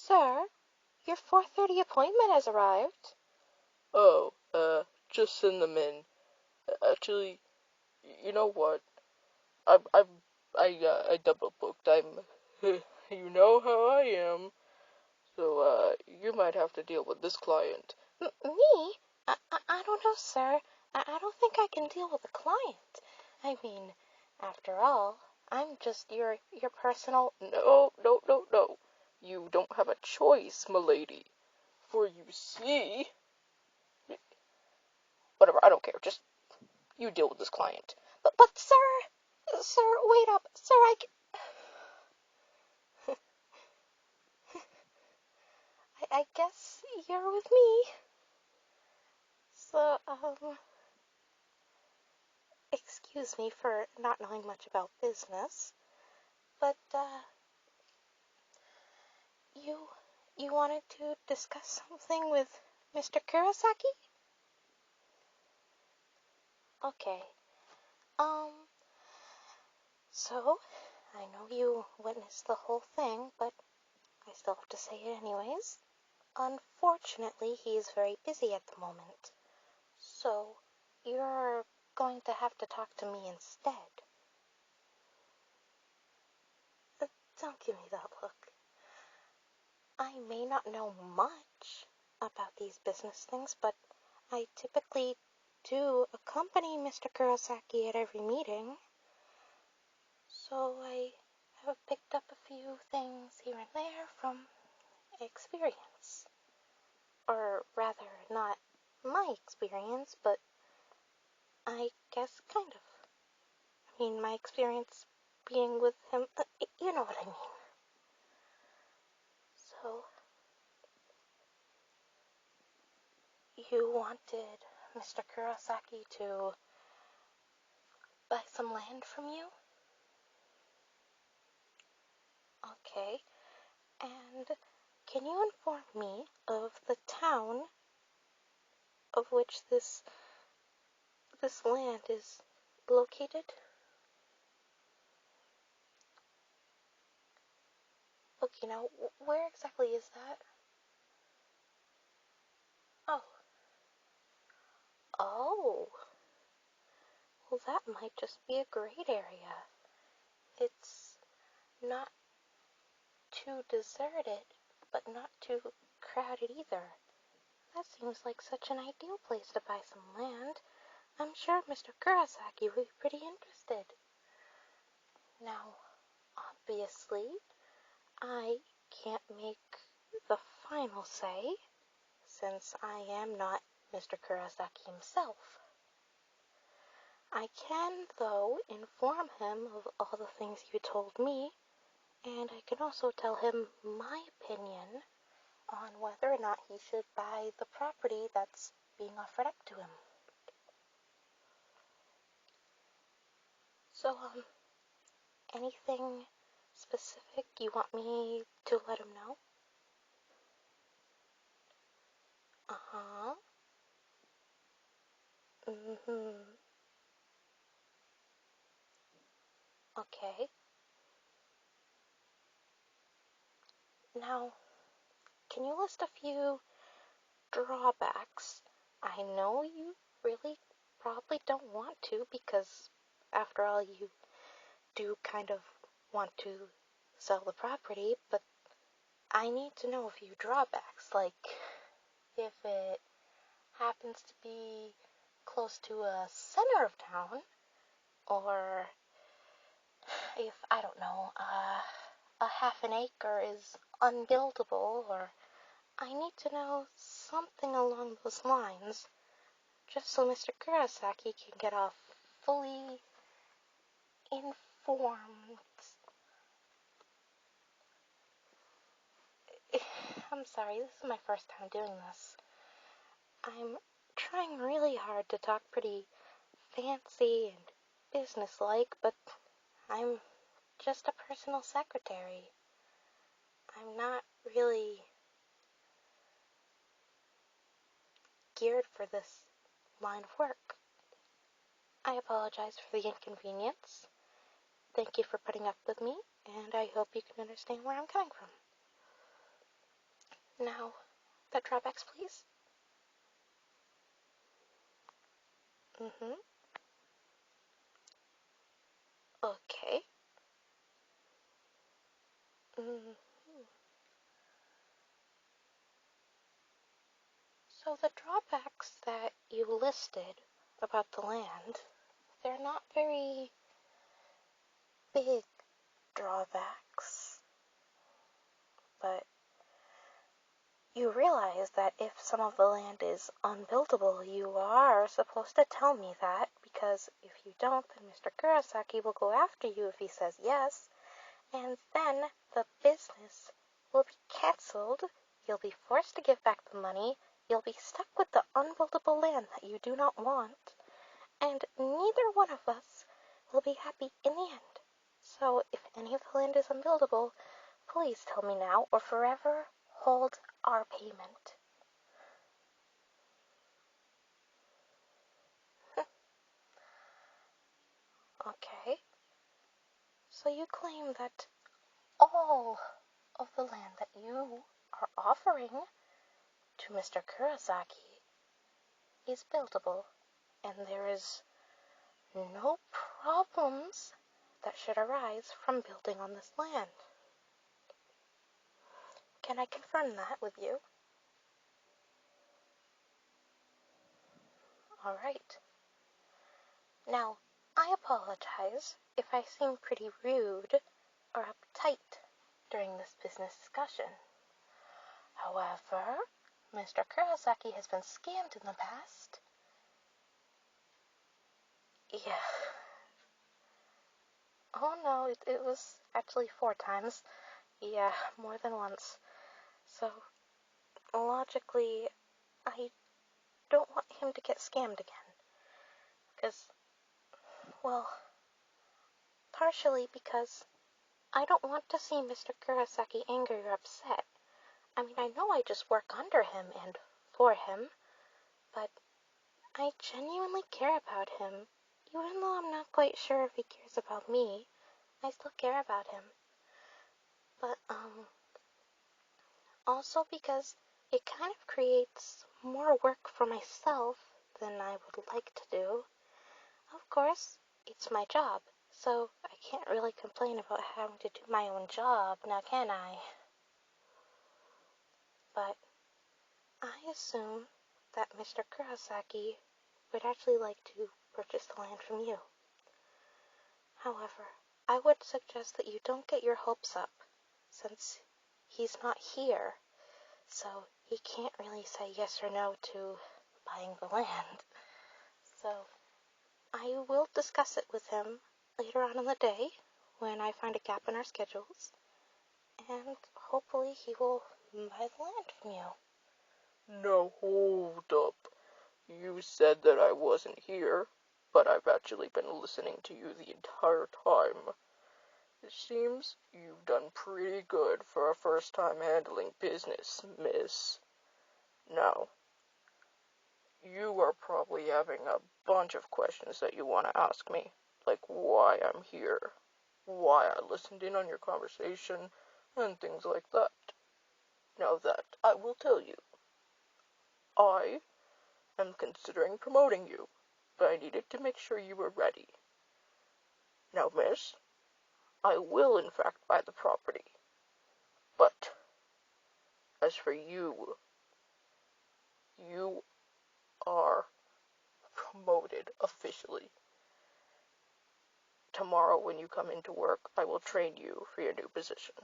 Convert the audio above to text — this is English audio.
Sir, your 4:30 appointment has arrived. Oh, just send them in. Actually, you know what? I double booked. You know how I am. So, you might have to deal with this client. Me? I don't know, sir. I don't think I can deal with a client. I mean, after all, I'm just your personal... No, no, no, no. You don't have a choice, m'lady. For you see... Whatever, I don't care. Just, you deal with this client. But sir, wait up. Sir, I guess you're with me. So, excuse me for not knowing much about business, but, you wanted to discuss something with Mr. Kurosaki? Okay. So, I know you witnessed the whole thing, but I still have to say it anyways. Unfortunately, he is very busy at the moment. So, you're going to have to talk to me instead. Don't give me that look. I may not know much about these business things, but I typically do accompany Mr. Kurosaki at every meeting. So I have picked up a few things here and there from experience. Or rather, not my experience, but I guess kind of. I mean, my experience being with him, you know what I mean. So, you wanted Mr. Kurosaki to buy some land from you? Okay, and can you inform me of the town of which this land is located? Okay, now, where exactly is that? Oh. Oh. Well, that might just be a great area. It's not too deserted, but not too crowded either. That seems like such an ideal place to buy some land. I'm sure Mr. Kurosaki would be pretty interested. Now, obviously, I can't make the final say, since I am not Mr. Kurosaki himself. I can, though, inform him of all the things you told me, and I can also tell him my opinion on whether or not he should buy the property that's being offered up to him. So, anything specific you want me to let him know? Uh-huh. Mm-hmm. Okay. Now, can you list a few drawbacks? I know you really probably don't want to, because after all, you do kind of want to sell the property, but I need to know a few drawbacks, like if it happens to be close to a center of town, or if, I don't know, a half an acre is unbuildable, or I need to know something along those lines, just so Mr. Kurosaki can get a fully informed... I'm sorry, this is my first time doing this. I'm trying really hard to talk pretty fancy and businesslike, but I'm just a personal secretary. I'm not really geared for this line of work. I apologize for the inconvenience. Thank you for putting up with me, and I hope you can understand where I'm coming from. Now, the drawbacks, please. Okay. Mm. So the drawbacks that you listed about the land, they're not very big drawbacks, but you realize that if some of the land is unbuildable, you are supposed to tell me that, because if you don't, then Mr. Kurosaki will go after you if he says yes, and then the business will be cancelled, you'll be forced to give back the money, you'll be stuck with the unbuildable land that you do not want, and neither one of us will be happy in the end. So if any of the land is unbuildable, please tell me now or forever hold our payment. Okay. So you claim that all of the land that you are offering to Mr. Kurosaki is buildable, and there is no problems that should arise from building on this land. Can I confirm that with you? All right. Now, I apologize if I seem pretty rude or uptight during this business discussion. However, Mr. Kurosaki has been scammed in the past. Yeah. Oh no, it was actually 4 times. Yeah, more than once. So, logically, I don't want him to get scammed again. Because, well, partially because I don't want to see Mr. Kurosaki angry or upset. I mean, I know I just work under him and for him, but I genuinely care about him. Even though I'm not quite sure if he cares about me, I still care about him. But, also because it kind of creates more work for myself than I would like to do. Of course, it's my job, so I can't really complain about having to do my own job, now can I? But I assume that Mr. Kurosaki would actually like to purchase the land from you. However, I would suggest that you don't get your hopes up, since he's not here, so he can't really say yes or no to buying the land. So I will discuss it with him later on in the day when I find a gap in our schedules, and hopefully he will buy the land from you. Now hold up. You said that I wasn't here, but I've actually been listening to you the entire time. It seems you've done pretty good for a first time handling business, miss. Now, you are probably having a bunch of questions that you want to ask me, like why I'm here, why I listened in on your conversation, and things like that. Now that I will tell you. I am considering promoting you, but I needed to make sure you were ready. Now, miss, I will in fact buy the property, but as for you, you are promoted officially. Tomorrow when you come into work, I will train you for your new position.